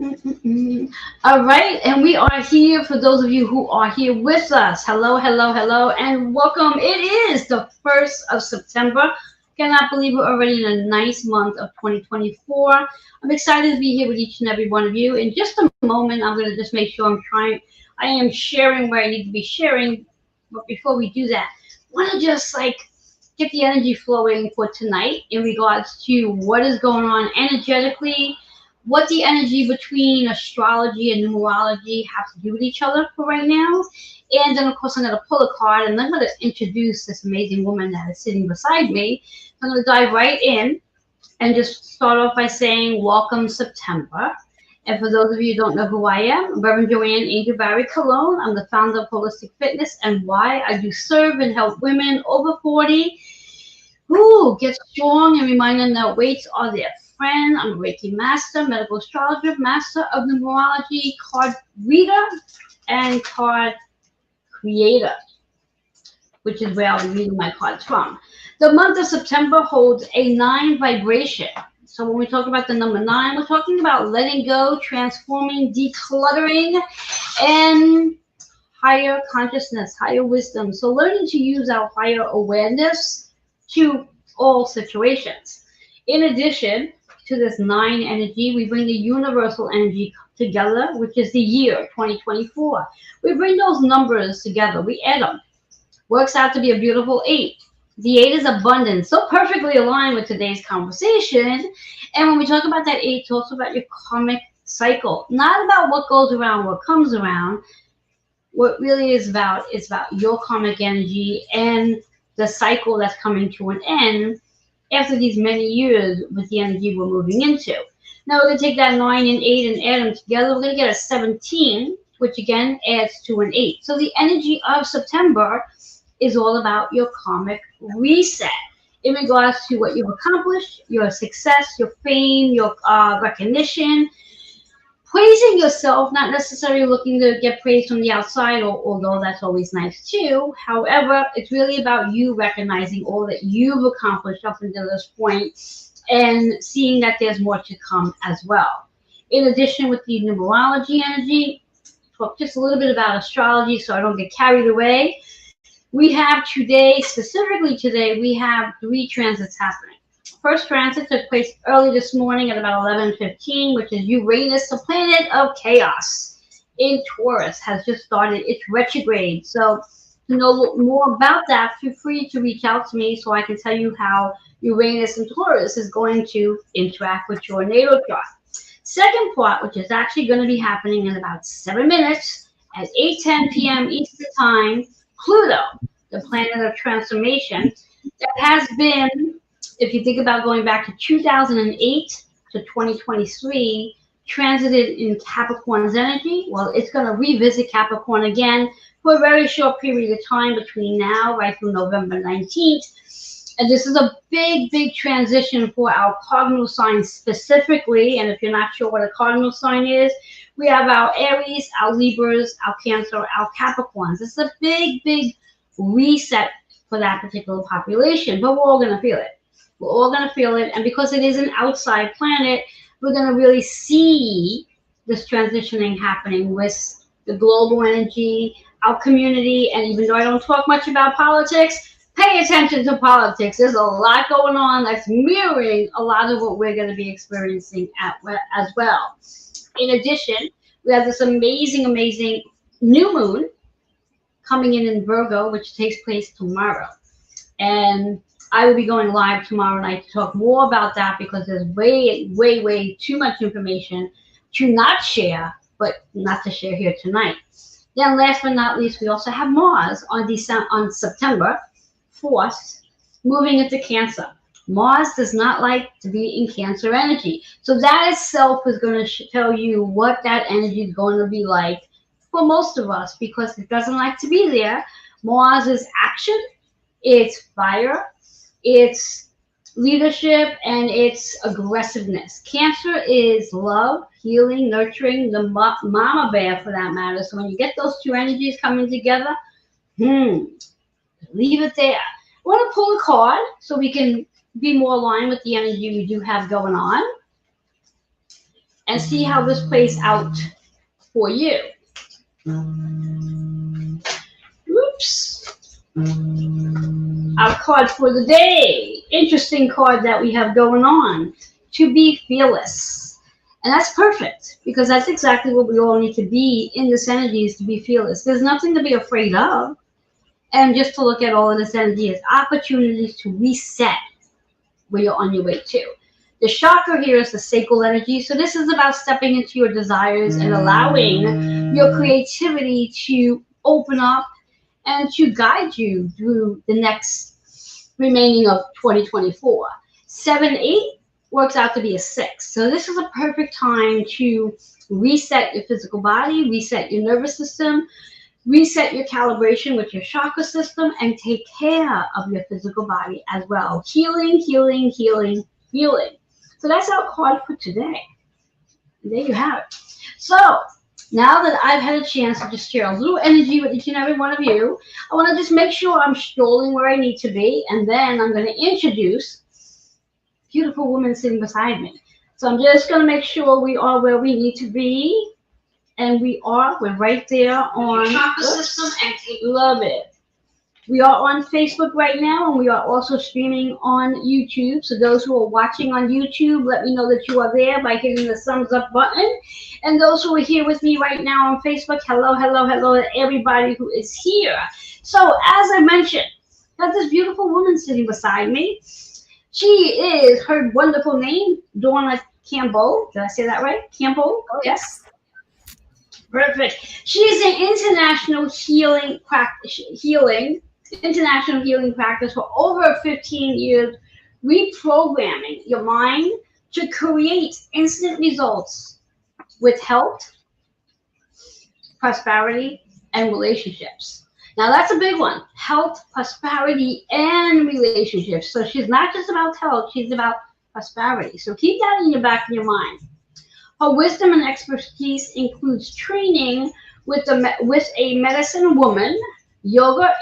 All right, and we are here for those of you who are here with us. Hello, hello, hello, and welcome. It is the 1st of September. Cannot believe we're already in a nice month of 2024. I'm excited to be here with each and every one of you. In just a moment, I'm going to just make sure I am sharing where I need to be sharing. But before we do that, I want to just get the energy flowing for tonight in regards to what is going on energetically, what the energy between astrology and numerology have to do with each other for right now. And then, of course, I'm going to pull a card and I'm going to introduce this amazing woman that is sitting beside me. I'm going to dive right in and just start off by saying, welcome, September. And for those of you who don't know who I am, Reverend Joanne Angel Barry Cologne. I'm the founder of Holistic Fitness and why I do serve and help women over 40 who get strong and remind them that weights are their friend. I'm a Reiki master, medical astrologer, master of numerology, card reader, and card creator, which is where I'll be reading my cards from. The month of September holds a 9 vibration. So when we talk about the number 9, we're talking about letting go, transforming, decluttering, and higher consciousness, higher wisdom. So learning to use our higher awareness to all situations. In addition to this 9 energy, we bring the universal energy together, which is the year 2024. We bring those numbers together, we add them. Works out to be a beautiful 8. The 8 is abundance, so perfectly aligned with today's conversation. And when we talk about that 8, it's also about your karmic cycle. Not about what goes around, what comes around. What really is about your karmic energy and the cycle that's coming to an end after these many years with the energy we're moving into. Now we're going to take that 9 and 8 and add them together. We're going to get a 17, which again adds to an 8. So the energy of September is all about your karmic reset in regards to what you've accomplished, your success, your fame, your recognition, praising yourself, not necessarily looking to get praise from the outside, although that's always nice too. However, it's really about you recognizing all that you've accomplished up until this point and seeing that there's more to come as well. In addition, with the numerology energy, talk just a little bit about astrology so I don't get carried away. We have today, specifically today, we have 3 transits happening. First transit took place early this morning at about 11:15, which is Uranus, the planet of chaos in Taurus, has just started its retrograde. So to know more about that, feel free to reach out to me so I can tell you how Uranus and Taurus is going to interact with your natal chart. Second part, which is actually going to be happening in about 7 minutes at 8:10 p.m. Eastern Time, Pluto, the planet of transformation, that has been, if you think about going back to 2008 to 2023, transited in Capricorn's energy. Well, it's going to revisit Capricorn again for a very short period of time between now right through November 19th. And this is a big, big transition for our cardinal signs specifically. And if you're not sure what a cardinal sign is, we have our Aries, our Libras, our Cancer, our Capricorns. It's a big, big reset for that particular population, but we're all going to feel it. We're all going to feel it. And because it is an outside planet, we're going to really see this transitioning happening with the global energy, our community. And even though I don't talk much about politics, pay attention to politics. There's a lot going on that's mirroring a lot of what we're going to be experiencing as well. In addition, we have this amazing, amazing new moon coming in Virgo, which takes place tomorrow. And I will be going live tomorrow night to talk more about that because there's way, way, way too much information to not share, but not to share here tonight. Then last but not least, we also have Mars on September 4th, moving into Cancer. Mars does not like to be in Cancer energy. So that itself is going to tell you what that energy is going to be like for most of us because it doesn't like to be there. Mars is action, it's fire, it's leadership, and it's aggressiveness. Cancer is love, healing, nurturing, the mama bear for that matter. So when you get those two energies coming together, leave it there. I want to pull a card so we can be more aligned with the energy we do have going on. and see how this plays out for you. Oops. Our card for the day. Interesting card that we have going on. To be fearless. And that's perfect because that's exactly what we all need to be in this energy, is to be fearless. There's nothing to be afraid of. And just to look at all of this energy as opportunities to reset where you're on your way to. The chakra here is the sacral energy. So this is about stepping into your desires and allowing your creativity to open up and to guide you through the next remaining of 2024. 7-8 works out to be a 6. So this is a perfect time to reset your physical body, reset your nervous system, reset your calibration with your chakra system, and take care of your physical body as well. Healing, healing, healing, healing. So that's our card for today. And there you have it. So now that I've had a chance to just share a little energy with each and every one of you, I want to just make sure I'm strolling where I need to be, and then I'm going to introduce a beautiful woman sitting beside me. So I'm just going to make sure we are where we need to be. And we're right there on chakra system, and love it. We are on Facebook right now, and we are also streaming on YouTube. So those who are watching on YouTube, let me know that you are there by hitting the thumbs up button. And those who are here with me right now on Facebook, hello, hello, hello to everybody who is here. So as I mentioned, I have this beautiful woman sitting beside me. She is, her wonderful name, Donna Campbell. Did I say that right? Campbell? Yes. Perfect. She is an international healing practice for over 15 years, reprogramming your mind to create instant results with health, prosperity, and relationships. Now that's a big one. Health, prosperity, and relationships. So she's not just about health, she's about prosperity. So keep that in your back of your mind. Her wisdom and expertise includes training with a medicine woman, yoga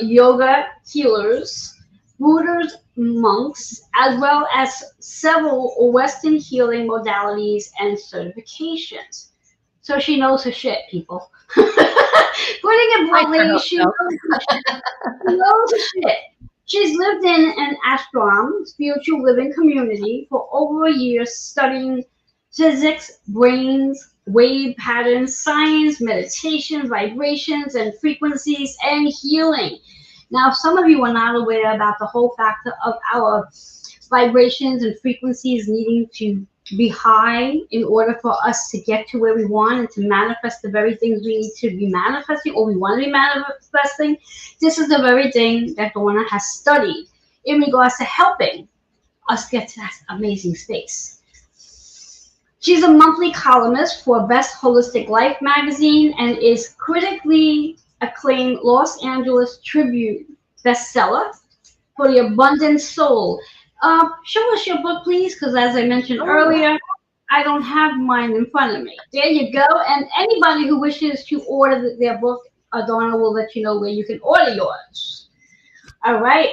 healers, Buddhist monks, as well as several Western healing modalities and certifications. So she knows her shit, people. Putting it bluntly, she knows her shit. She knows her shit. She's lived in an ashram, spiritual living community, for over a year, studying physics, brains, wave patterns, science, meditation, vibrations, and frequencies, and healing. Now, some of you are not aware about the whole factor of our vibrations and frequencies needing to be high in order for us to get to where we want and to manifest the very things we need to be manifesting, or we want to be manifesting. This is the very thing that Donna has studied in regards to helping us get to that amazing space. She's a monthly columnist for Best Holistic Life magazine and is critically acclaimed Los Angeles Tribune bestseller for The Abundant Soul. Show us your book, please, because as I mentioned earlier, I don't have mine in front of me. There you go. And anybody who wishes to order their book, Donna will let you know where you can order yours. All right.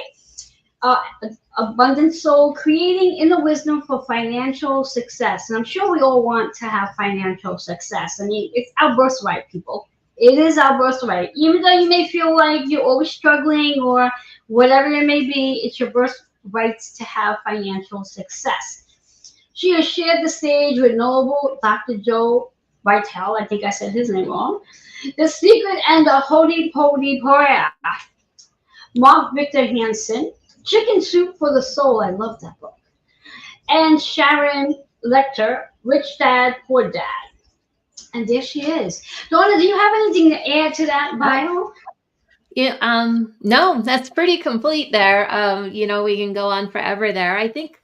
Abundant Soul, creating inner wisdom for financial success. And I'm sure we all want to have financial success. I mean, it's our birthright, people. It is our birthright. Even though you may feel like you're always struggling or whatever it may be, it's your birthright to have financial success. She has shared the stage with Noble Dr. Joe Vitale, I think I said his name wrong, The Secret and the Holy Prayer, Mark Victor Hansen, Chicken Soup for the Soul, I love that book, and Sharon Lecter, Rich Dad, Poor Dad. And there she is. Donna, do you have anything to add to that bio? Yeah, no, that's pretty complete there. We can go on forever there. I think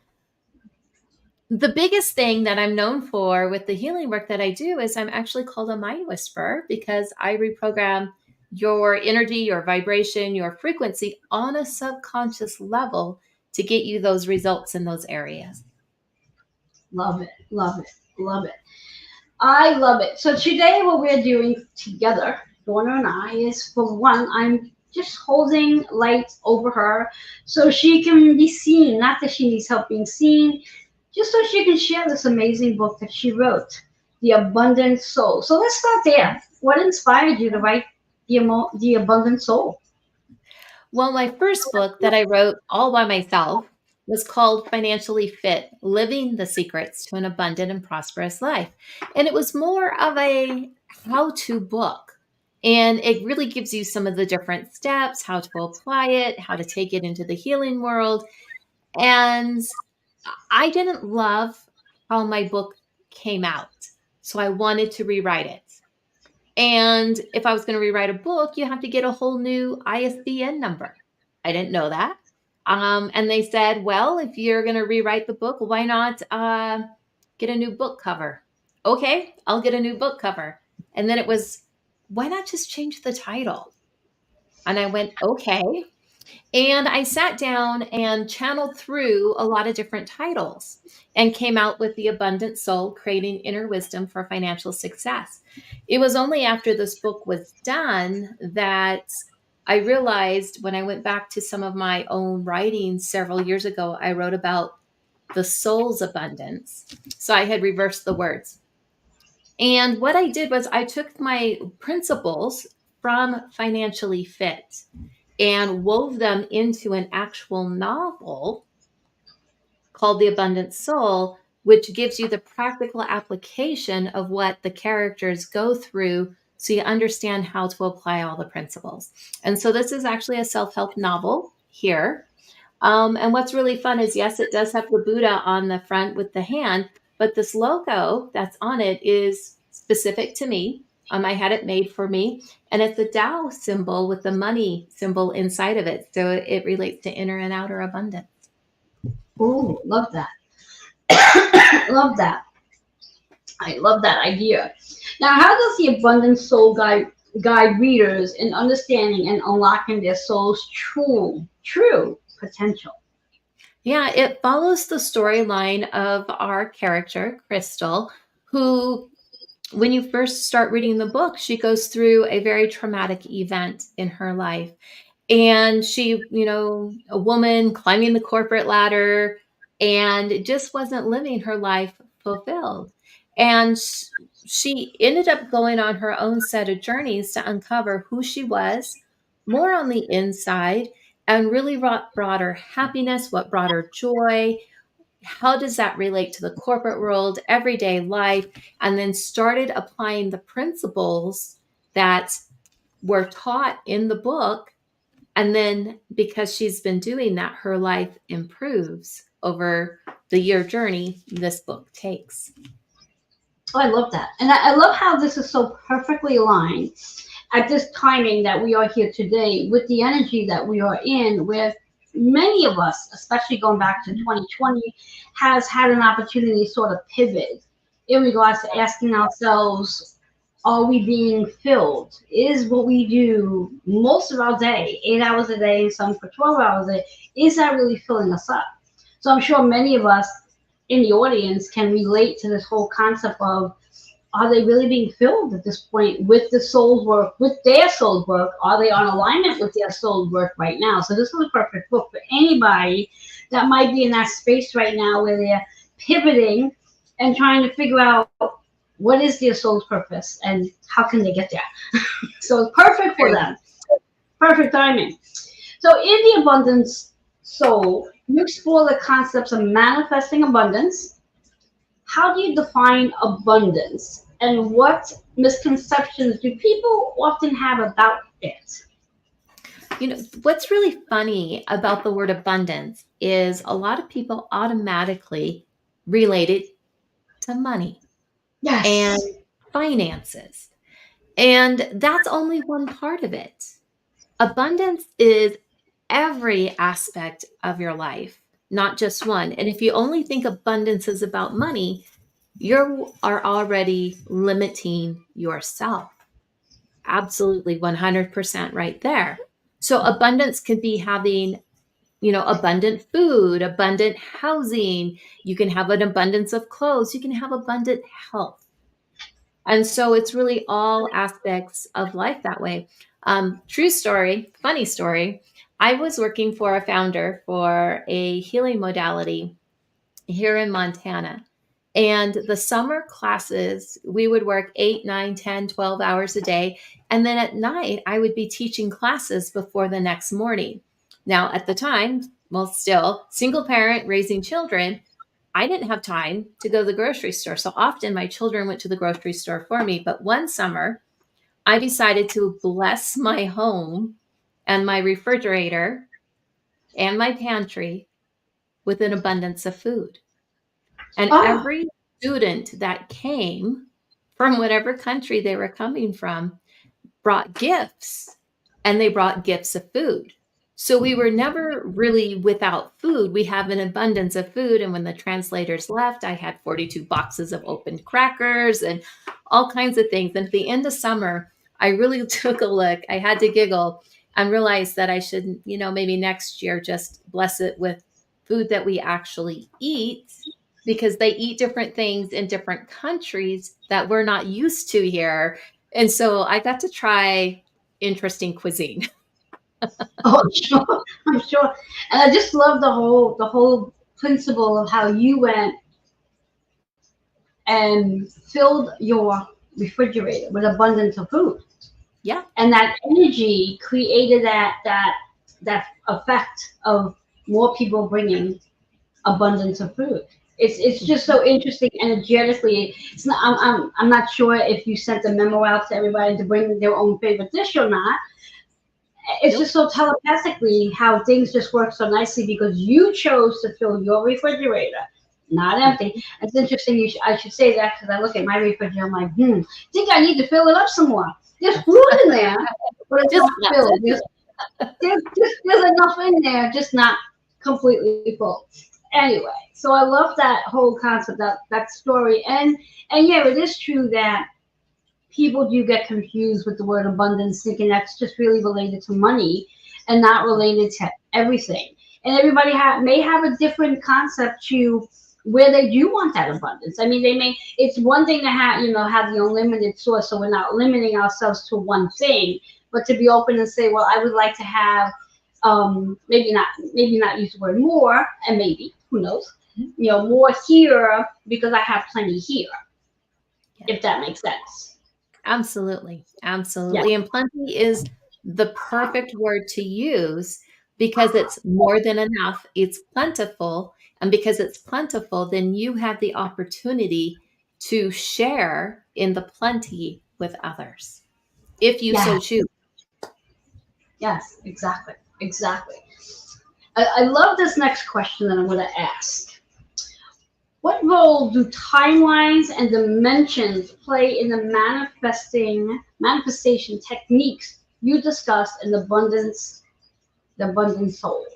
the biggest thing that I'm known for with the healing work that I do is I'm actually called a mind whisperer, because I reprogram your energy, your vibration, your frequency on a subconscious level to get you those results in those areas. Love it, love it, love it. I love it. So today what we're doing together, Donna and I, is, for one, I'm just holding light over her so she can be seen. Not that she needs help being seen, just so she can share this amazing book that she wrote. The Abundant Soul. So let's start there. What inspired you to write The Abundant Soul? Well, my first book that I wrote all by myself was called Financially Fit: Living the Secrets to an Abundant and Prosperous Life. And it was more of a how to book. And it really gives you some of the different steps, how to apply it, how to take it into the healing world. And I didn't love how my book came out. So I wanted to rewrite it. And if I was going to rewrite a book, you have to get a whole new ISBN number. I didn't know that. And they said, well, if you're going to rewrite the book, why not get a new book cover? Okay, I'll get a new book cover. And then it was, why not just change the title? And I went, okay. And I sat down and channeled through a lot of different titles and came out with The Abundant Soul: Creating Inner Wisdom for Financial Success. It was only after this book was done that I realized, when I went back to some of my own writings several years ago, I wrote about the soul's abundance. So I had reversed the words. And what I did was I took my principles from Financially Fit and wove them into an actual novel called The Abundant Soul, which gives you the practical application of what the characters go through so you understand how to apply all the principles. And so this is actually a self-help novel here. And what's really fun is, yes, it does have the Buddha on the front with the hand, but this logo that's on it is specific to me. I had it made for me, and it's a Tao symbol with the money symbol inside of it. So it relates to inner and outer abundance. Oh, love that. Love that. I love that idea. Now, how does the Abundant Soul guide readers in understanding and unlocking their soul's true potential? Yeah, it follows the storyline of our character, Crystal, who, when you first start reading the book, she goes through a very traumatic event in her life. And she, a woman climbing the corporate ladder and just wasn't living her life fulfilled. And she ended up going on her own set of journeys to uncover who she was more on the inside, and really what brought her happiness, what brought her joy, how does that relate to the corporate world, everyday life, and then started applying the principles that were taught in the book. And then, because she's been doing that, her life improves over the year journey this book takes. Oh, I love that. And I love how this is so perfectly aligned at this timing that we are here today with the energy that we are in, with many of us, especially going back to 2020, has had an opportunity to sort of pivot in regards to asking ourselves, are we being filled? Is what we do most of our day, 8 hours a day, some for 12 hours a day, is that really filling us up? So I'm sure many of us in the audience can relate to this whole concept of, are they really being filled at this point with the soul's work, with their soul's work? Are they on alignment with their soul's work right now? So this is a perfect book for anybody that might be in that space right now where they're pivoting and trying to figure out what is their soul's purpose and how can they get there. So it's perfect for them. Perfect timing. So in The Abundance Soul, you explore the concepts of manifesting abundance. How do you define abundance, and what misconceptions do people often have about it? What's really funny about the word abundance is a lot of people automatically relate it to money. Yes. And finances. And that's only one part of it. Abundance is every aspect of your life, not just one. And if you only think abundance is about money, you are already limiting yourself. Absolutely 100% right there. So abundance could be having, abundant food, abundant housing. You can have an abundance of clothes. You can have abundant health. And so it's really all aspects of life that way. True story, funny story. I was working for a founder for a healing modality here in Montana. And the summer classes, we would work 8, 9, 10, 12 hours a day. And then at night, I would be teaching classes before the next morning. Now, at the time, well, still single parent raising children, I didn't have time to go to the grocery store. So often my children went to the grocery store for me. But one summer, I decided to bless my home and my refrigerator and my pantry with an abundance of food. And Oh, every student that came from whatever country they were coming from brought gifts, and they brought gifts of food. So we were never really without food. We have an abundance of food. And when the translators left, I had 42 boxes of opened crackers and all kinds of things. And at the end of summer, I really took a look. I had to giggle and realize that I should, maybe next year just bless it with food that we actually eat, because they eat different things in different countries that we're not used to here. And so I got to try interesting cuisine. oh, I'm sure. I'm sure. And I just love the whole principle of how you went and filled your refrigerator with abundance of food. Yeah. And that energy created that effect of more people bringing abundance of food. It's just so interesting energetically. It's not, I'm not sure if you sent a memo out to everybody to bring their own favorite dish or not. It's Nope. just so telepathically how things just work so nicely because you chose to fill your refrigerator, not empty. It's interesting. I should say that because I look at my refrigerator. I'm like, think I need to fill it up some more. There's food in there, but it's Just not bless filled. it. There's enough in there, just not completely full. Anyway, so I love that whole concept, that story, and yeah, it is true that people do get confused with the word abundance, thinking that's just really related to money and not related to everything. And everybody may have a different concept to where they do want that abundance. I mean, they may. It's one thing to have the unlimited source, so we're not limiting ourselves to one thing, but to be open and say, well, I would like to have, maybe not use the word more, and maybe who knows, more here because I have plenty here. Yeah. If that makes sense. Absolutely. Yeah. Absolutely. And plenty is the perfect word to use because it's more than enough. It's plentiful. And because it's plentiful, then you have the opportunity to share in the plenty with others if you Yeah. so choose. Yes, exactly. Exactly. I love this next question that I'm going to ask. What role do timelines and dimensions play in the manifestation techniques you discussed in the abundant soul?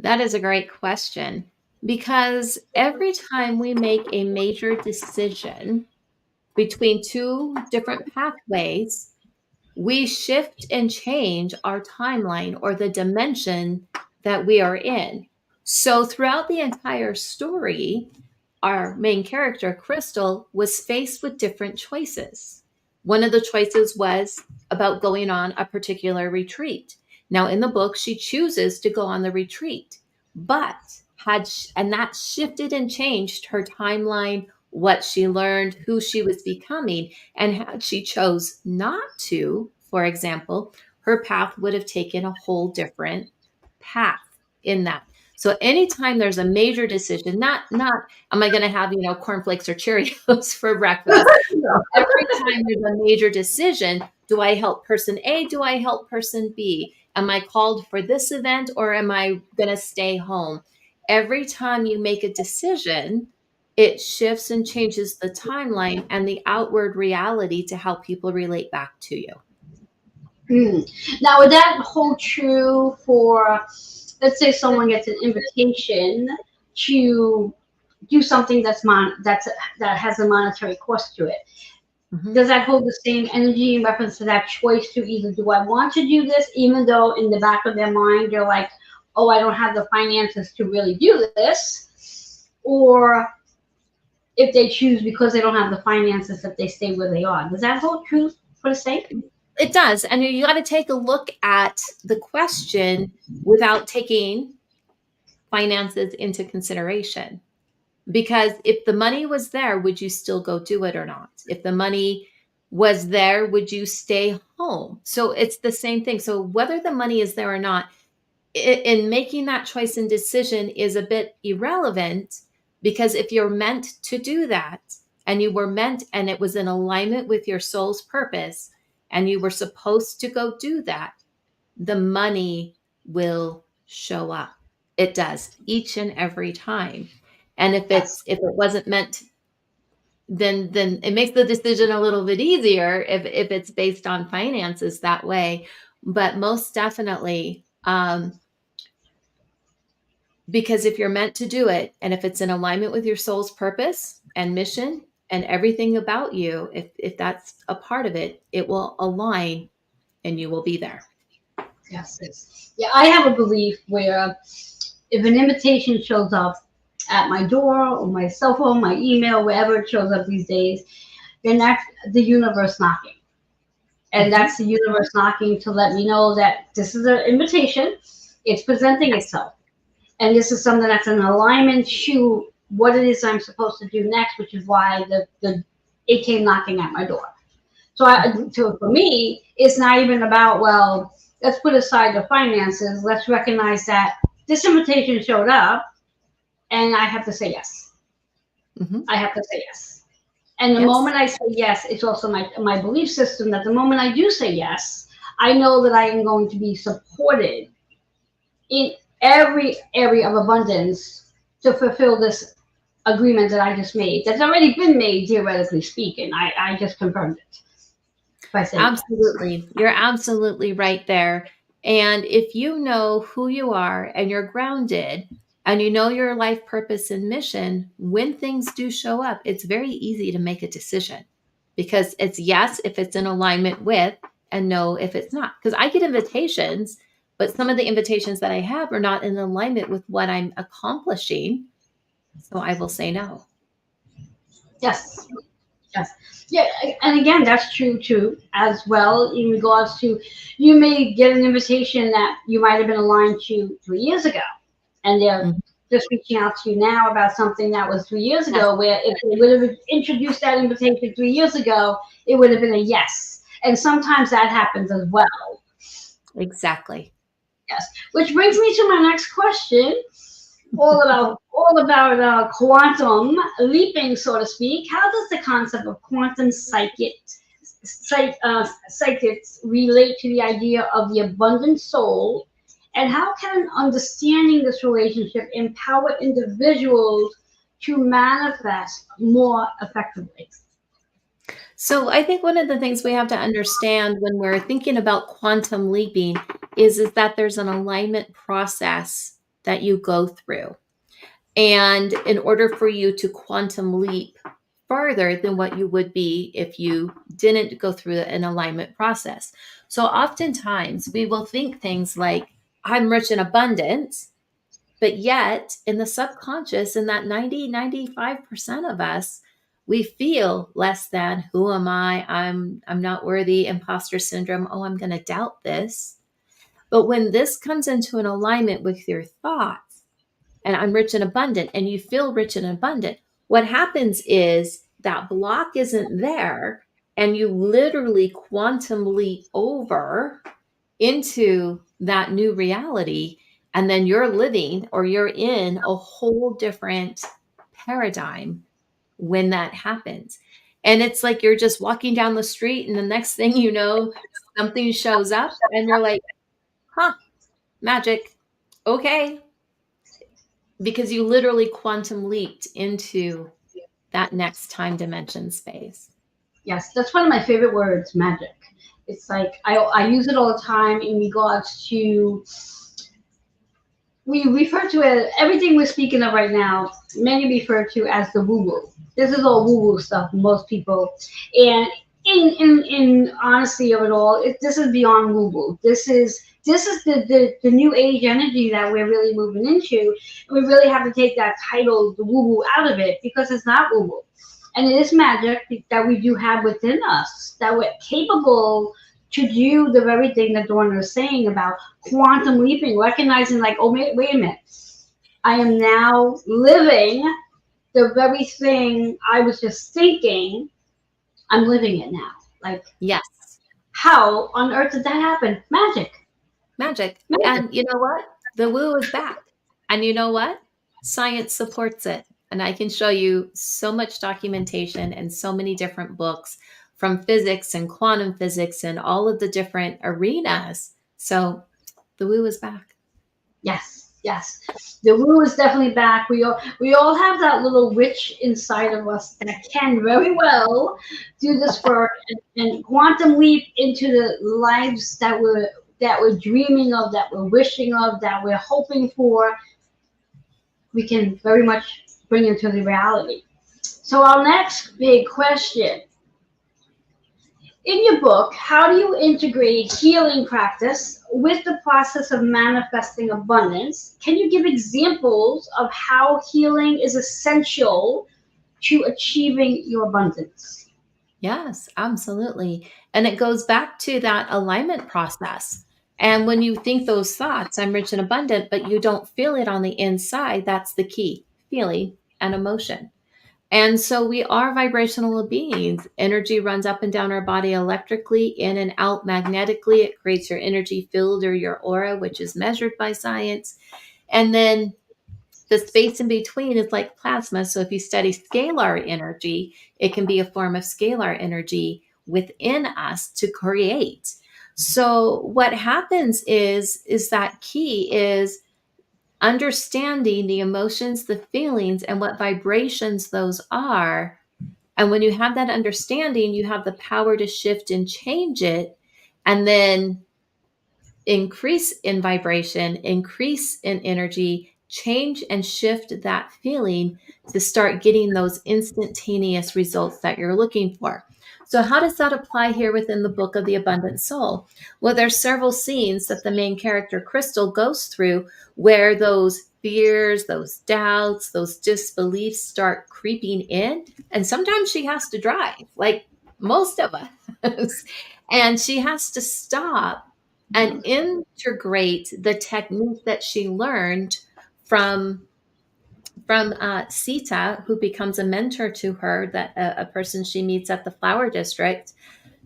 That is a great question because every time we make a major decision between two different pathways, we shift and change our timeline or the dimension that we are in. So, throughout the entire story, our main character, Crystal, was faced with different choices. One of the choices was about going on a particular retreat. Now, in the book, she chooses to go on the retreat, but and that shifted and changed her timeline, what she learned, who she was becoming. And had she chose not to, for example, her path would have taken a whole different path in that. So anytime there's a major decision, not am I going to have, cornflakes or Cheerios for breakfast? Every time there's a major decision, do I help person A? Do I help person B? Am I called for this event or am I going to stay home? Every time you make a decision, it shifts and changes the timeline and the outward reality to how people relate back to you. Now, would that hold true for, let's say, someone gets an invitation to do something that has a monetary cost to it? Mhm. Does that hold the same energy in reference to that choice to either do I want to do this, even though in the back of their mind they're like, oh, I don't have the finances to really do this, or if they choose because they don't have the finances that they stay where they are? Does that hold true for the same? It does. And you got to take a look at the question without taking finances into consideration. Because if the money was there, would you still go do it or not? If the money was there, would you stay home? So it's the same thing. So whether the money is there or not, in making that choice and decision is a bit irrelevant, because if you're meant to do that and you were meant and it was in alignment with your soul's purpose and you were supposed to go do that, the money will show up. It does each and every time. And if Yes. it wasn't meant, then it makes the decision a little bit easier if it's based on finances that way. But most definitely, because if you're meant to do it, and if it's in alignment with your soul's purpose and mission and everything about you, if that's a part of it, it will align and you will be there. Yes. Yeah, I have a belief where if an invitation shows up at my door or my cell phone, my email, wherever it shows up these days, then that's the universe knocking. And that's the universe knocking to let me know that this is an invitation. It's presenting itself. And this is something that's in alignment to what it is I'm supposed to do next, which is why it came knocking at my door. So for me, it's not even about, well, let's put aside the finances. Let's recognize that this invitation showed up and I have to say yes. I have to say yes. And the moment I say yes, it's also my belief system that the moment I do say yes, I know that I am going to be supported in every area of abundance to fulfill this agreement that I just made. That's already been made, theoretically speaking. I just confirmed it. Absolutely. Yes. You're absolutely right there. And if you know who you are and you're grounded and you know your life purpose and mission, when things do show up, it's very easy to make a decision, because it's yes if it's in alignment with, and no if it's not. Because I get invitations, but some of the invitations that I have are not in alignment with what I'm accomplishing. So I will say no. Yes. Yes. Yeah. And again, that's true too, as well, in regards to, you may get an invitation that you might have been aligned to 3 years ago, and they're just reaching out to you now about something that was 3 years ago, where if they would have introduced that invitation 3 years ago, it would have been a yes. And sometimes that happens as well. Exactly. Yes. Which brings me to my next question. All about quantum leaping, so to speak. How does the concept of quantum psychics relate to the idea of the abundant soul, and how can understanding this relationship empower individuals to manifest more effectively? So I think one of the things we have to understand when we're thinking about quantum leaping is that there's an alignment process that you go through. And in order for you to quantum leap farther than what you would be if you didn't go through an alignment process. So oftentimes we will think things like, I'm rich and abundant, but yet in the subconscious, in that 95% of us, we feel less than, who am I? I'm not worthy, imposter syndrome. Oh, I'm going to doubt this. But when this comes into an alignment with your thoughts, and I'm rich and abundant, and you feel rich and abundant, what happens is that block isn't there, and you literally quantum leap over into that new reality, and then you're living, or you're in a whole different paradigm when that happens. And it's like you're just walking down the street, and the next thing you know, something shows up, and you're like, huh, magic. Okay. Because you literally quantum leaped into that next time dimension space. Yes, that's one of my favorite words, magic. It's like I use it all the time in regards to, we refer to it, everything we're speaking of right now, many refer to as the woo-woo. This is all woo-woo stuff, most people. And in honesty of it all, this is beyond woo-woo. This is the new age energy that we're really moving into. We really have to take that title, the woo-woo, out of it, because it's not woo-woo. And it is magic that we do have within us, that we're capable to do the very thing that Dawn was saying about quantum leaping, recognizing like, oh, wait a minute. I am now living the very thing I was just thinking, I'm living it now. Like, Yes, how on earth did that happen? Magic. magic. Magic. And you know what? The woo is back. And you know what? Science supports it. And I can show you so much documentation and so many different books from physics and quantum physics and all of the different arenas. So the woo is back. Yes, yes. The woo is definitely back. We all have that little witch inside of us that can very well do this for and quantum leap into the lives that we're dreaming of, that we're wishing of, that we're hoping for. We can very much bring into the reality. So our next big question. In your book, how do you integrate healing practice with the process of manifesting abundance? Can you give examples of how healing is essential to achieving your abundance? Yes, absolutely. And it goes back to that alignment process. And when you think those thoughts, I'm rich and abundant, but you don't feel it on the inside, that's the key feeling and emotion. And so we are vibrational beings. Energy runs up and down our body electrically, in and out magnetically. It creates your energy field or your aura, which is measured by science. And then the space in between is like plasma. So if you study scalar energy, it can be a form of scalar energy within us to create. So what happens is that key is understanding the emotions, the feelings, and what vibrations those are. And when you have that understanding, you have the power to shift and change it, and then increase in vibration, increase in energy, change and shift that feeling to start getting those instantaneous results that you're looking for. So, how does that apply here within the book of the Abundant Soul? Well, there's several scenes that the main character Crystal goes through where those fears, those doubts, those disbeliefs start creeping in. And sometimes she has to drive, like most of us. And she has to stop and integrate the technique that she learned from Sita, who becomes a mentor to her, that a person she meets at the Flower District,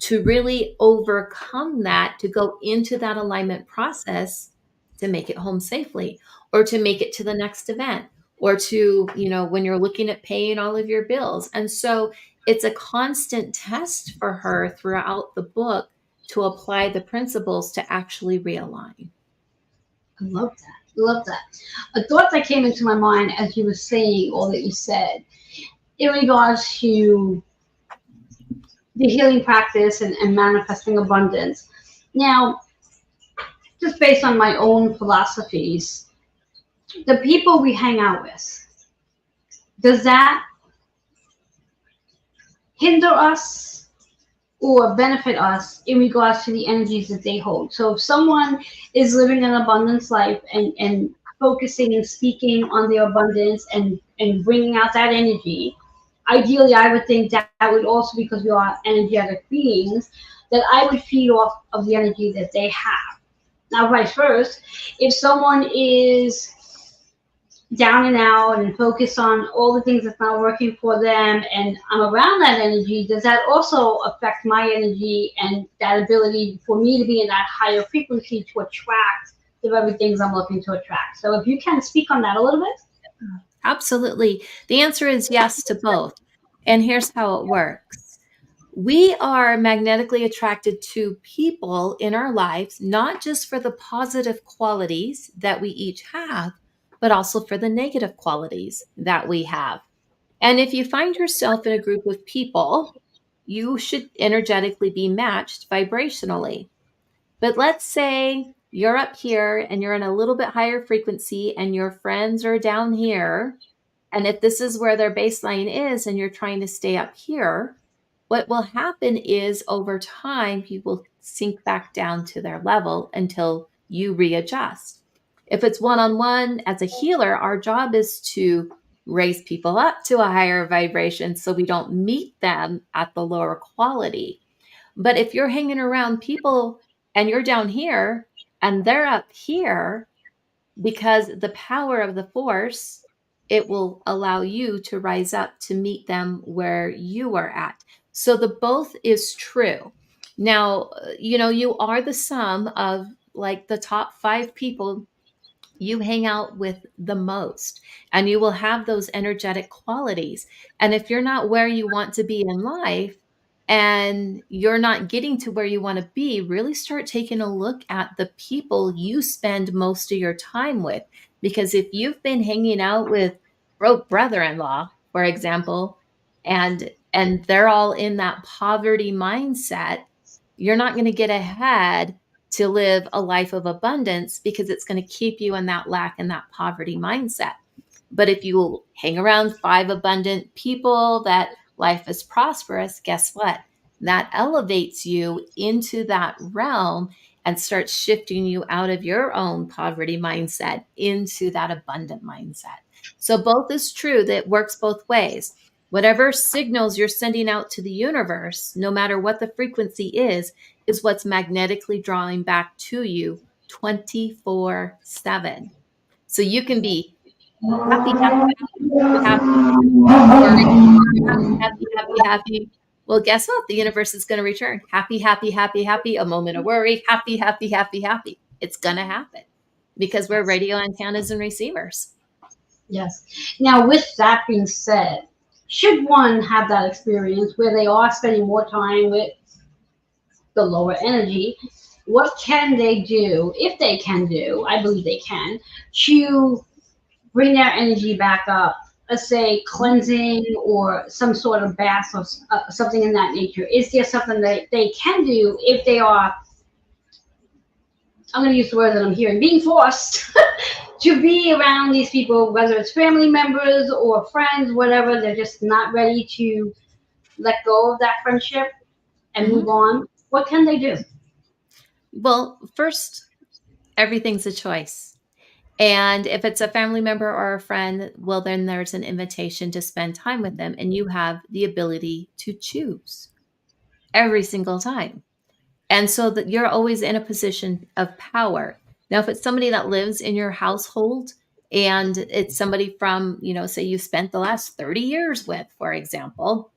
to really overcome that, to go into that alignment process to make it home safely, or to make it to the next event, or to, when you're looking at paying all of your bills. And so it's a constant test for her throughout the book to apply the principles to actually realign. I love that. I love that. A thought that came into my mind as you were saying all that you said in regards to the healing practice and manifesting abundance. Now, just based on my own philosophies, the people we hang out with, does that hinder us or benefit us in regards to the energies that they hold? So if someone is living an abundance life and focusing and speaking on their abundance and bringing out that energy, ideally I would think that would also, because we are energetic beings, that I would feed off of the energy that they have. Now, vice versa, if someone is down and out and focus on all the things that's not working for them and I'm around that energy, does that also affect my energy and that ability for me to be in that higher frequency to attract the very things I'm looking to attract? So if you can speak on that a little bit. Absolutely. The answer is yes to both. And here's how it works. We are magnetically attracted to people in our lives, not just for the positive qualities that we each have, but also for the negative qualities that we have. And if you find yourself in a group of people, you should energetically be matched vibrationally. But let's say you're up here and you're in a little bit higher frequency and your friends are down here. And if this is where their baseline is and you're trying to stay up here, what will happen is over time, you will sink back down to their level until you readjust. If it's one on one, as a healer, our job is to raise people up to a higher vibration so we don't meet them at the lower quality. But if you're hanging around people and you're down here and they're up here, because the power of the force it will allow you to rise up to meet them where you are at. So the both is true. Now, you are the sum of like the top 5 people you hang out with the most, and you will have those energetic qualities. And if you're not where you want to be in life and you're not getting to where you want to be, really start taking a look at the people you spend most of your time with. Because if you've been hanging out with broke brother-in-law, for example, and they're all in that poverty mindset, you're not going to get ahead to live a life of abundance, because it's going to keep you in that lack and that poverty mindset. But if you hang around 5 abundant people that life is prosperous, guess what? That elevates you into that realm and starts shifting you out of your own poverty mindset into that abundant mindset. So both is true, that works both ways. Whatever signals you're sending out to the universe, no matter what the frequency is what's magnetically drawing back to you 24/7. So you can be happy, happy, happy, worried, happy, happy, happy. Well, guess what? The universe is going to return happy, happy, happy, happy. A moment of worry, happy, happy, happy, happy. It's going to happen because we're radio antennas and receivers. Yes. Now, with that being said, should one have that experience where they are spending more time with the lower energy, what can they do, if they can do, I believe they can, to bring their energy back up? Let's say cleansing or some sort of bath or something in that nature. Is there something that they can do if they are, I'm going to use the word that I'm hearing, being forced to be around these people, whether it's family members or friends, whatever, they're just not ready to let go of that friendship and move on? What can they do? Well, first, everything's a choice. And if it's a family member or a friend, well, then there's an invitation to spend time with them, and you have the ability to choose every single time. And so that you're always in a position of power. Now, if it's somebody that lives in your household and it's somebody from, say you spent the last 30 years with, for example,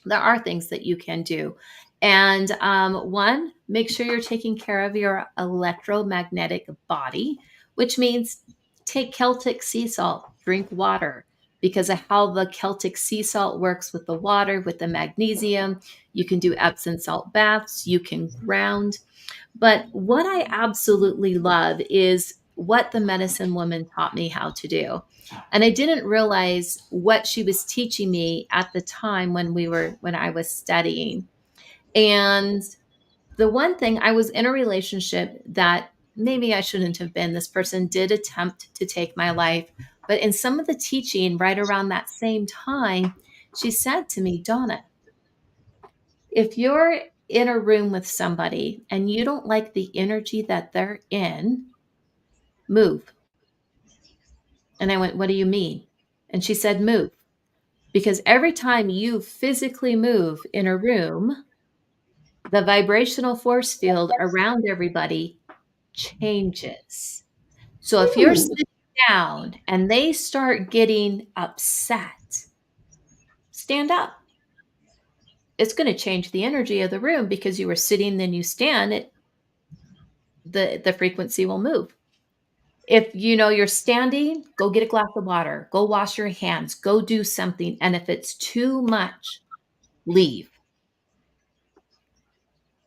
there are things that you can do. And one, make sure you're taking care of your electromagnetic body, which means take Celtic sea salt, drink water, because of how the Celtic sea salt works with the water, with the magnesium. You can do Epsom salt baths, you can ground. But what I absolutely love is what the medicine woman taught me how to do. And I didn't realize what she was teaching me at the time when I was studying. And the one thing, I was in a relationship that maybe I shouldn't have been. This person did attempt to take my life. But in some of the teaching right around that same time, she said to me, Donna, if you're in a room with somebody and you don't like the energy that they're in, move. And I went, what do you mean? And she said, move. Because every time you physically move in a room, the vibrational force field around everybody changes. So if you're sitting down and they start getting upset, stand up. It's going to change the energy of the room, because you were sitting, then you stand, the frequency will move. If you're standing, go get a glass of water, go wash your hands, go do something. And if it's too much, leave.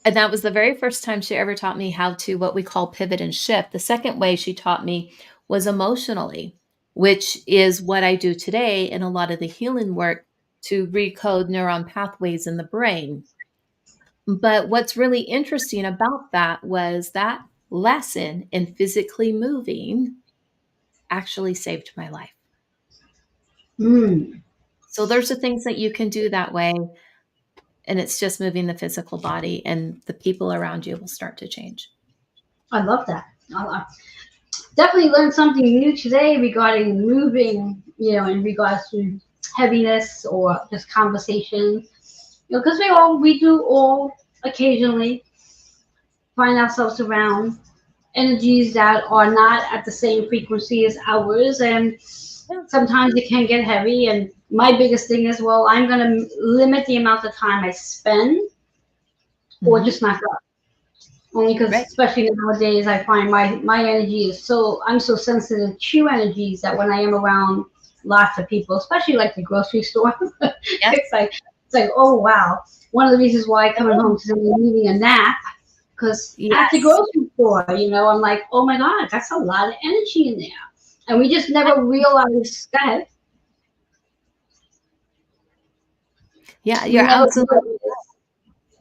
And that was the very first time she ever taught me how to, what we call, pivot and shift. The second way she taught me was emotionally, which is what I do today in a lot of the healing work to recode neuron pathways in the brain. But what's really interesting about that was that lesson in physically moving actually saved my life. So there's the things that you can do that way. And it's just moving the physical body, and the people around you will start to change. I love that. I definitely learned something new today regarding moving, in regards to heaviness or just conversation. Because we do all occasionally find ourselves around energies that are not at the same frequency as ours. And Yeah. sometimes it can get heavy. And my biggest thing is, well, I'm going to limit the amount of time I spend or Hmm. just not go. Only because, Right. especially nowadays, I find my energy is so, I'm so sensitive to energies that when I am around lots of people, especially like the grocery store, Yes. it's like, oh wow. One of the reasons why I come Oh, home today needing a nap, because at the yes. grocery store, I'm like, oh my God, that's a lot of energy in there. And we just never realize that. Yeah, We you're never absolutely. realize,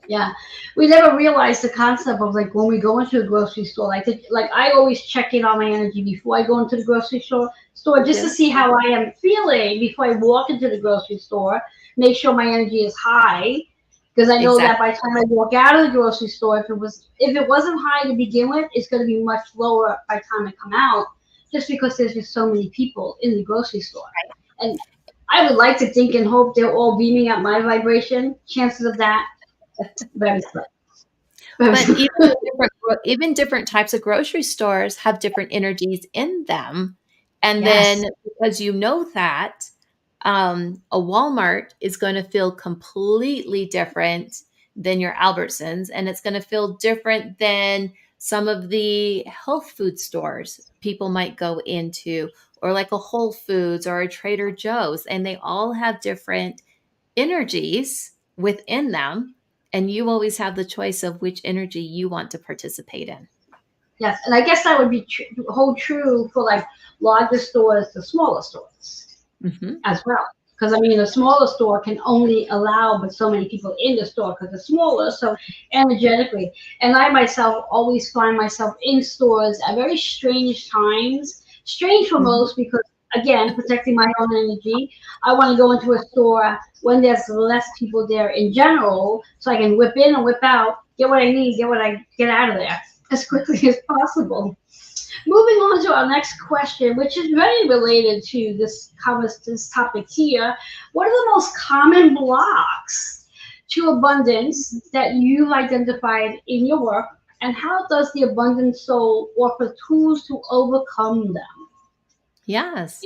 yeah, we never realize the concept of like when we go into a grocery store, like I always check in on my energy before I go into the grocery store just to Yeah, see how I am feeling before I walk into the grocery store. Make sure my energy is high because I know that exactly. by the time I walk out of the grocery store, if it wasn't high to begin with, it's going to be much lower by the time I come out, just because there's just so many people in the grocery store. And I would like to think and hope they're all beaming at my vibration. Chances of that very slim. Very But slim. even different types of grocery stores have different energies in them. And Yes. then because you know that, a Walmart is going to feel completely different than your Albertsons, and it's going to feel different than some of the health food stores people might go into, or like a Whole Foods or a Trader Joe's, and they all have different energies within them, and you always have the choice of which energy you want to participate in. Yes. And I guess that would be hold true for like larger stores to smaller stores Hmm. as well. Because I mean, a smaller store can only allow but so many people in the store because it's smaller. So energetically, and I myself always find myself in stores at very strange times. Strange for Hmm. most because again, protecting my own energy. I want to go into a store when there's less people there in general, so I can whip in and whip out, get what I need, get out of there as quickly as possible. Moving on to our next question, which is very related to this topic here. What are the most common blocks to abundance that you've identified in your work, and how does the abundant soul offer tools to overcome them? Yes.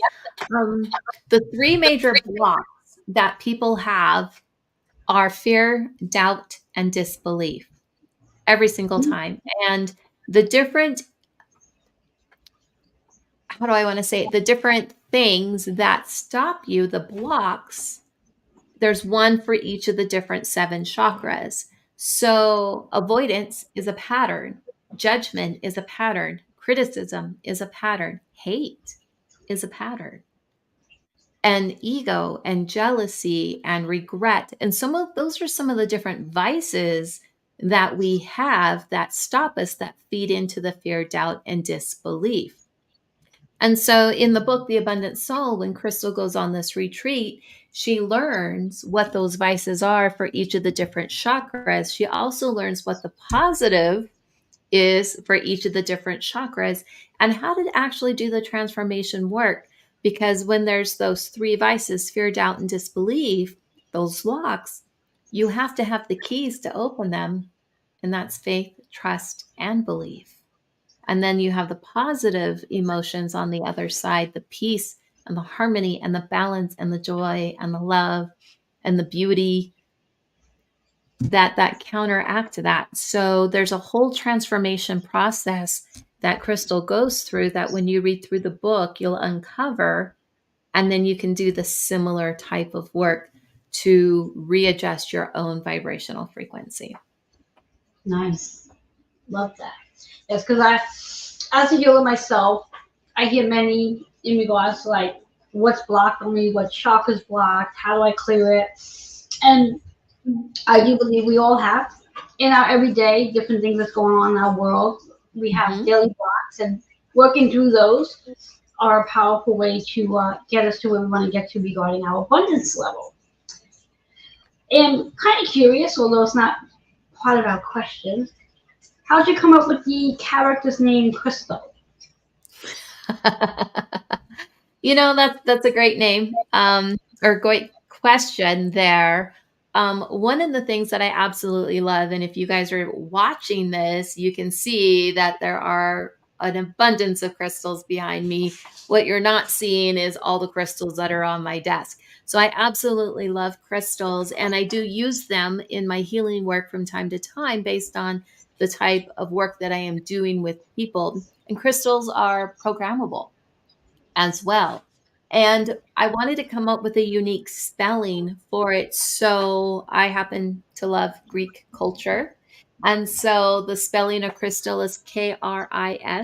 Um, the three major blocks that people have are fear, doubt, and disbelief every single time. And the different, how do I want to say it? The different things that stop you, the blocks, there's one for each of the different seven chakras. So avoidance is a pattern, judgment is a pattern, criticism is a pattern, hate is a pattern, and ego and jealousy and regret. And some of those are some of the different vices that we have that stop us, that feed into the fear, doubt, and disbelief. And so in the book, The Abundant Soul, when Crystal goes on this retreat, she learns what those vices are for each of the different chakras. She also learns what the positive is for each of the different chakras and how to actually do the transformation work. Because when there's those three vices, fear, doubt, and disbelief, those locks, you have to have the keys to open them. And that's faith, trust, and belief. And then you have the positive emotions on the other side, the peace and the harmony and the balance and the joy and the love and the beauty that counteract to that. So there's a whole transformation process that Crystal goes through that when you read through the book, you'll uncover, and then you can do the similar type of work to readjust your own vibrational frequency. Nice. Love that. Yes, because as a healer myself, I hear many in regards to like what's blocked on me, what chakra's blocked, how do I clear it? And I do believe we all have in our everyday different things that's going on in our world. We have Mhm. daily blocks, and working through those are a powerful way to get us to where we want to get to regarding our abundance level. And kind of curious, although it's not part of our question, how'd you come up with the character's name Crystal? That's a great name, or great question there. One of the things that I absolutely love, and if you guys are watching this, you can see that there are an abundance of crystals behind me. What you're not seeing is all the crystals that are on my desk. So I absolutely love crystals, and I do use them in my healing work from time to time based on the type of work that I am doing with people. And crystals are programmable as well. And I wanted to come up with a unique spelling for it. So I happen to love Greek culture. And so the spelling of crystal is Kristol,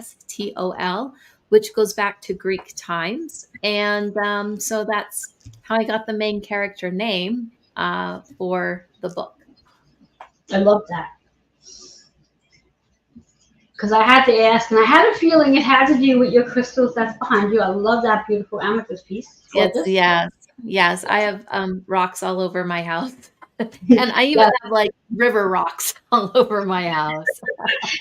which goes back to Greek times. And so that's how I got the main character name for the book. I love that. Because I had to ask, and I had a feeling it had to do with your crystals that's behind you. I love that beautiful amethyst piece. It's, yes. I have rocks all over my house. And I even have like river rocks all over my house.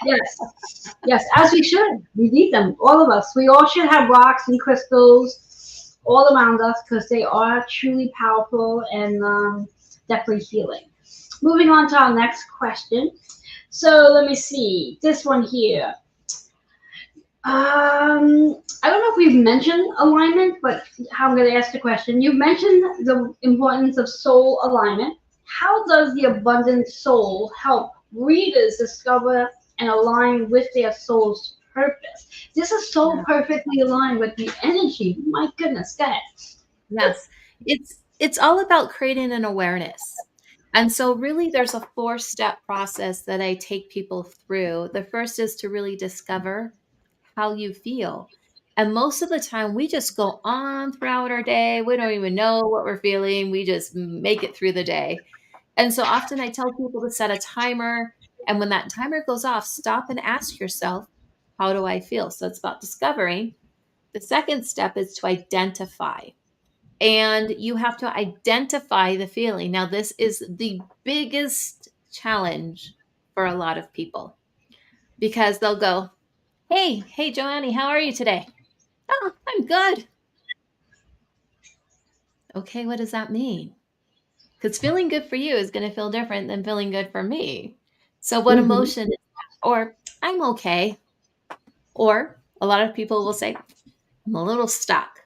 Yes, as we should. We need them, all of us. We all should have rocks and crystals all around us because they are truly powerful and definitely healing. Moving on to our next question. So let me see this one here. I don't know if we've mentioned alignment, but I'm going to ask the question. You've mentioned the importance of soul alignment. How does the abundant soul help readers discover and align with their soul's purpose? This is so perfectly aligned with the energy. My goodness, go ahead. Yes, it's all about creating an awareness. And so really there's a 4-step process that I take people through. The first is to really discover how you feel. And most of the time we just go on throughout our day. We don't even know what we're feeling. We just make it through the day. And so often I tell people to set a timer. And when that timer goes off, stop and ask yourself, how do I feel? So it's about discovering. The second step is to identify. And you have to identify the feeling. Now, this is the biggest challenge for a lot of people because they'll go, hey, Joannie, how are you today? Oh, I'm good. Okay, what does that mean? Because feeling good for you is going to feel different than feeling good for me. So what emotion is that? Or I'm okay. Or a lot of people will say, I'm a little stuck.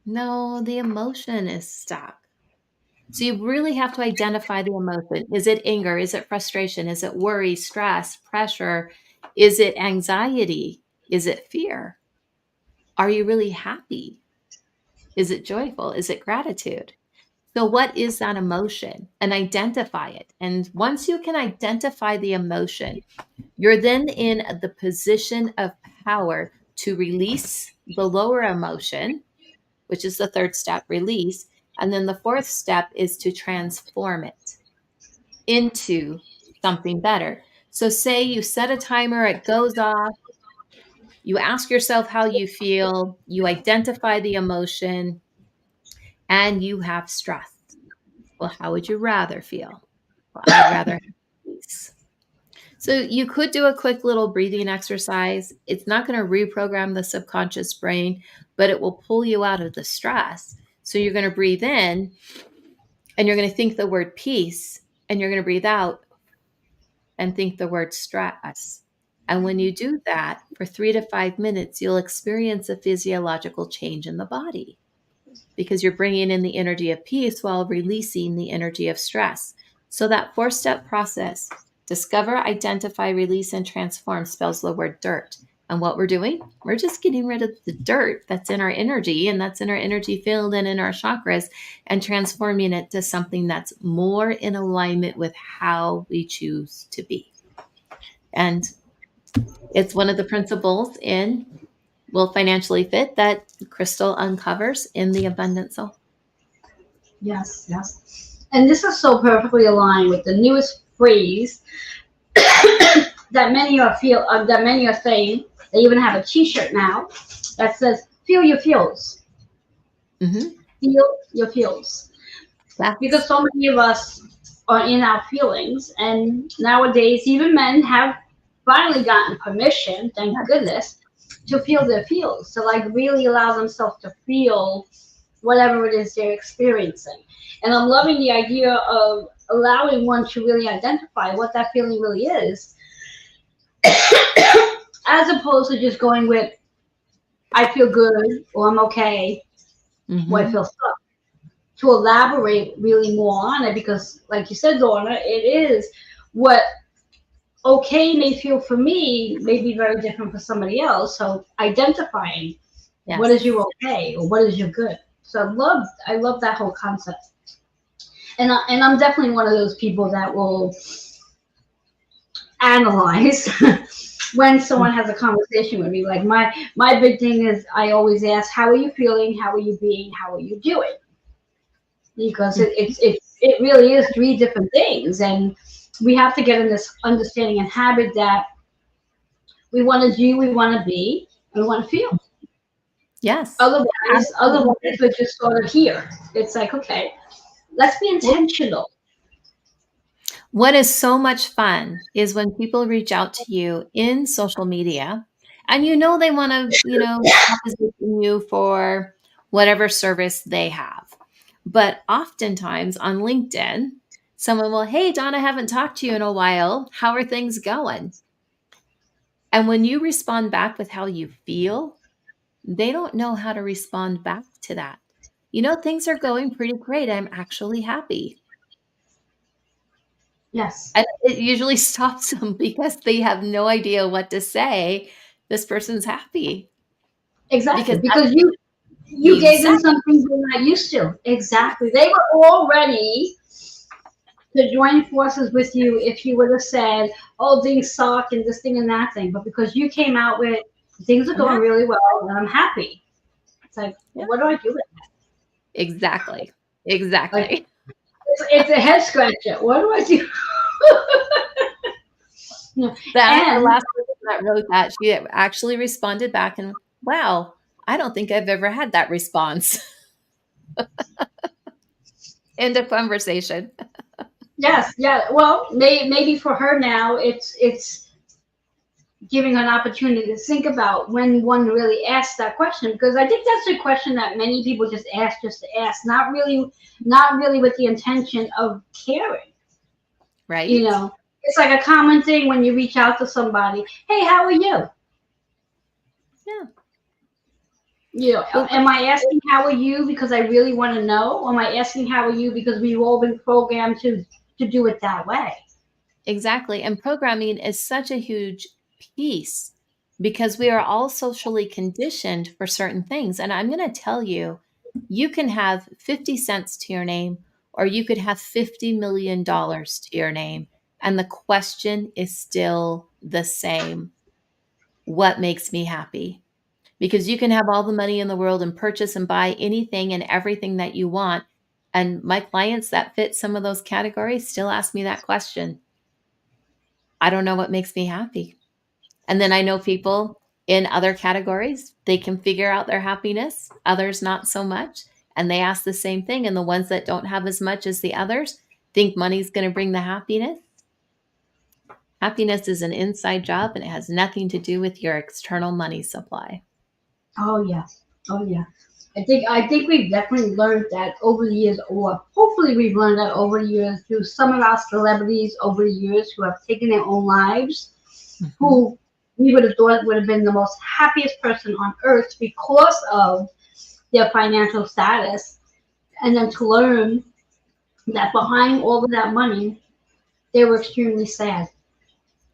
No, the emotion is stuck. So you really have to identify the emotion. Is it anger? Is it frustration? Is it worry, stress, pressure? Is it anxiety? Is it fear? Are you really happy? Is it joyful? Is it gratitude? So what is that emotion? And identify it. And once you can identify the emotion, you're then in the position of power to release the lower emotion, which is the third step, release. And then the fourth step is to transform it into something better. So say you set a timer, it goes off, you ask yourself how you feel, you identify the emotion, and you have stress. Well, how would you rather feel? Well, I'd rather have peace. So you could do a quick little breathing exercise. It's not going to reprogram the subconscious brain, but it will pull you out of the stress. So you're going to breathe in and you're going to think the word peace, and you're going to breathe out and think the word stress. And when you do that for 3 to 5 minutes, you'll experience a physiological change in the body because you're bringing in the energy of peace while releasing the energy of stress. So that 4-step process, discover, identify, release, and transform, spells the word dirt. And what we're doing, we're just getting rid of the dirt that's in our energy and that's in our energy field and in our chakras and transforming it to something that's more in alignment with how we choose to be. And it's one of the principles in Will Financially Fit that Crystal uncovers in The Abundant Soul. Yes. And this is so perfectly aligned with the newest phrase that many are saying. They even have a T-shirt now that says "Feel your feels." Mm-hmm. Feel your feels. Yeah. Because so many of us are in our feelings, and nowadays even men have finally gotten permission, thank goodness, to feel their feels. So like really allow themselves to feel whatever it is they're experiencing. And I'm loving the idea of allowing one to really identify what that feeling really is. as opposed to just going with, I feel good or I'm okay or I Mm-hmm. feel stuck. To elaborate really more on it, because like you said, Donna, it is what okay may feel for me may be very different for somebody else. So identifying what is Yes. your okay or what is your good. So I love that whole concept. And I'm definitely one of those people that will analyze when someone has a conversation with me. Like my big thing is I always ask, how are you feeling? How are you being? How are you doing? Because it really is three different things, and we have to get in this understanding and habit that we want to do, we want to be, and we want to feel. Yes. Otherwise, Absolutely. we're just sort of here. It's like, okay, let's be Well, intentional. what is so much fun is when people reach out to you in social media and they want to, proposition you for whatever service they have. But oftentimes on LinkedIn, someone will, hey, Don, I haven't talked to you in a while. How are things going? And when you respond back with how you feel, they don't know how to respond back to that. Things are going pretty great. I'm actually happy. Yes, And it usually stops them because they have no idea what to say. This person's happy exactly. because that's Because you gave them exactly something they're not used to. Exactly. They were all ready to join forces with you if you would have said, "Oh, things suck and this thing and that thing," but because you came out with things are I'm going happy. really well and I'm happy. It's like, Yeah, well, what do I do with exactly. that? Like, Exactly. it's a head scratcher. What do I do? Yeah. The And last person that wrote that, she actually responded back and, wow, I don't think I've ever had that response. End of conversation. yes, yeah. Well, maybe for her now, it's giving an opportunity to think about when one really asks that question, because I think that's a question that many people just to ask, not really with the intention of caring. You Right? know, it's like a common thing when you reach out to somebody. Hey, how are you? Yeah. Well, Am I asking how are you because I really want to know? Or am I asking how are you because we've all been programmed to do it that way? exactly. And programming is such a huge piece because we are all socially conditioned for certain things. And I'm going to tell you, you can have 50 cents to your name, or you could have $50 million to your name. And the question is still the same. What makes me happy? Because you can have all the money in the world and purchase and buy anything and everything that you want. And my clients that fit some of those categories still ask me that question. I don't know what makes me happy. And then I know people in other categories, they can figure out their happiness, others not so much. And they ask the same thing. And the ones that don't have as much as the others think money's going to bring the happiness. Happiness is an inside job and it has nothing to do with your external money supply. Oh yeah. Oh yeah. I think we've definitely learned that over the years, or hopefully we've learned that over the years through some of our celebrities over the years who have taken their own lives, Mhm. who we would have thought would have been the most happiest person on earth because of their financial status, and then to learn that behind all of that money, they were extremely sad.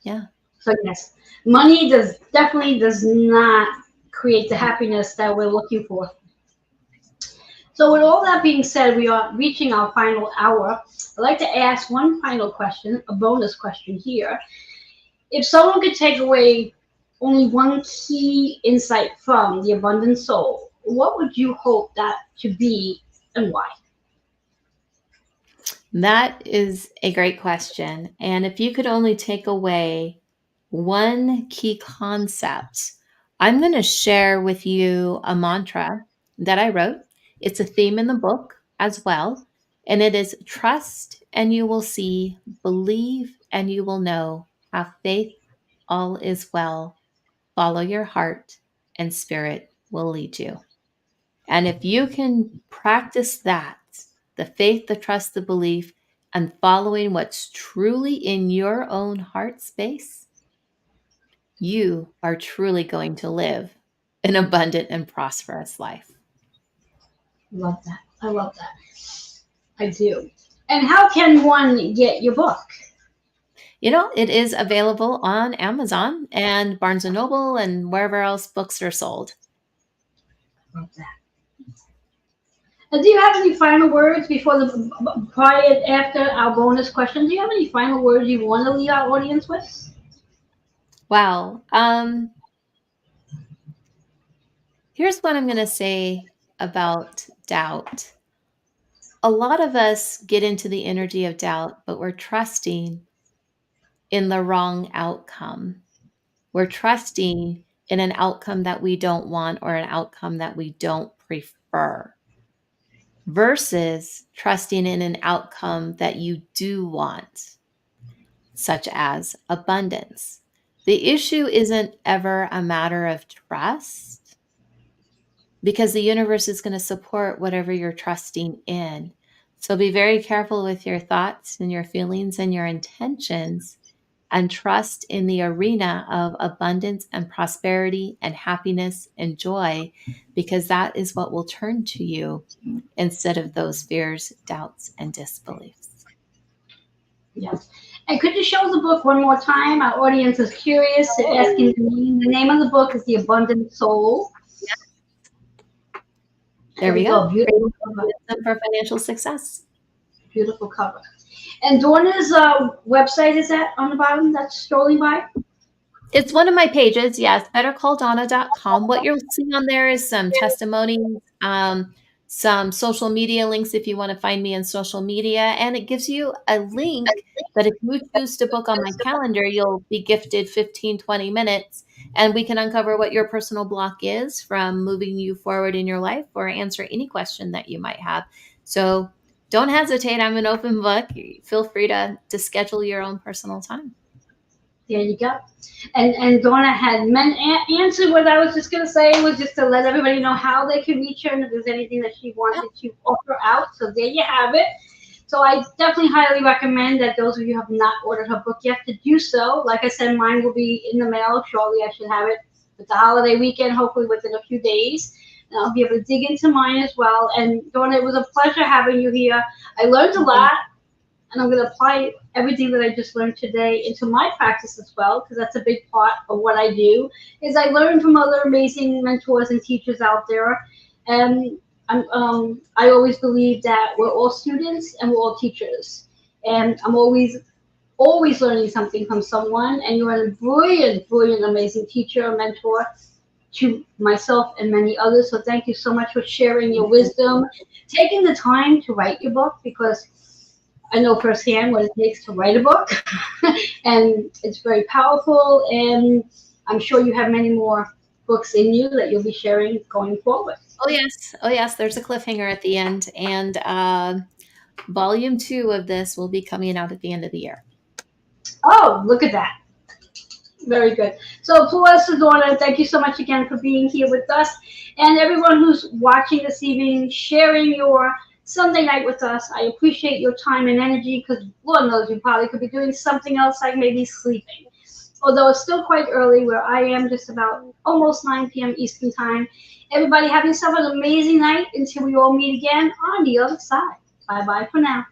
Yeah. So yes, money definitely does not create the happiness that we're looking for. So with all that being said, we are reaching our final hour. I'd like to ask one final question, a bonus question here. If someone could take away only one key insight from the abundant soul, what would you hope that to be and why? That is a great question. And if you could only take away one key concept, I'm going to share with you a mantra that I wrote. It's a theme in the book as well. And it is trust and you will see, believe and you will know, have faith, all is well, follow your heart, and spirit will lead you. And if you can practice that, the faith, the trust, the belief, and following what's truly in your own heart space, you are truly going to live an abundant and prosperous life. Love that. I love that. I do. And how can one get your book? It is available on Amazon and Barnes & Noble and wherever else books are sold. Love that. And do you have any final words before after our bonus question? Do you have any final words you want to leave our audience with? Wow. Here's what I'm going to say about doubt. A lot of us get into the energy of doubt, but we're trusting in the wrong outcome. We're trusting in an outcome that we don't want or an outcome that we don't prefer versus trusting in an outcome that you do want, such as abundance. The issue isn't ever a matter of trust because the universe is going to support whatever you're trusting in. So be very careful with your thoughts and your feelings and your intentions, and trust in the arena of abundance and prosperity and happiness and joy, because that is what will turn to you instead of those fears, doubts, and disbeliefs. Yes. And could you show the book one more time? Our audience is curious, asking the name. The name of the book is The Abundant Soul. There we go. Beautiful cover. For financial success. Beautiful cover. And Dorna's website is that on the bottom that's scrolling by? It's one of my pages, yes, bettercalldonna.com. What you'll see on there is some testimonies, some social media links if you want to find me on social media, and it gives you a link that if you choose to book on my calendar, you'll be gifted 15, 20 minutes, and we can uncover what your personal block is from moving you forward in your life or answer any question that you might have. So don't hesitate. I'm an open book. Feel free to schedule your own personal time. There you go. And Donna had answered what I was just going to say, was just to let everybody know how they can reach her and if there's anything that she wanted to offer out. So there you have it. So I definitely highly recommend that those of you who have not ordered her book yet to do so. Like I said, mine will be in the mail shortly. I should have it with the holiday weekend, hopefully within a few days. And I'll be able to dig into mine as well. And Donna, it was a pleasure having you here. I learned a lot. And I'm going to apply everything that I just learned today into my practice as well, because that's a big part of what I do, is I learn from other amazing mentors and teachers out there. And I always believe that we're all students and we're all teachers. And I'm always learning something from someone. And you're a brilliant, brilliant, amazing teacher, or mentor to myself and many others. So thank you so much for sharing your wisdom, taking the time to write your book, because I know firsthand what it takes to write a book, and it's very powerful, and I'm sure you have many more books in you that you'll be sharing going forward. Oh, yes. There's a cliffhanger at the end, and volume 2 of this will be coming out at the end of the year. Oh, look at that. Very good. So, applause to Donna. Thank you so much again for being here with us. And everyone who's watching this evening, sharing your Sunday night with us. I appreciate your time and energy, because Lord knows you probably could be doing something else, like maybe sleeping. Although it's still quite early where I am, just about almost 9 p.m. Eastern time. Everybody have yourself an amazing night until we all meet again on the other side. Bye-bye for now.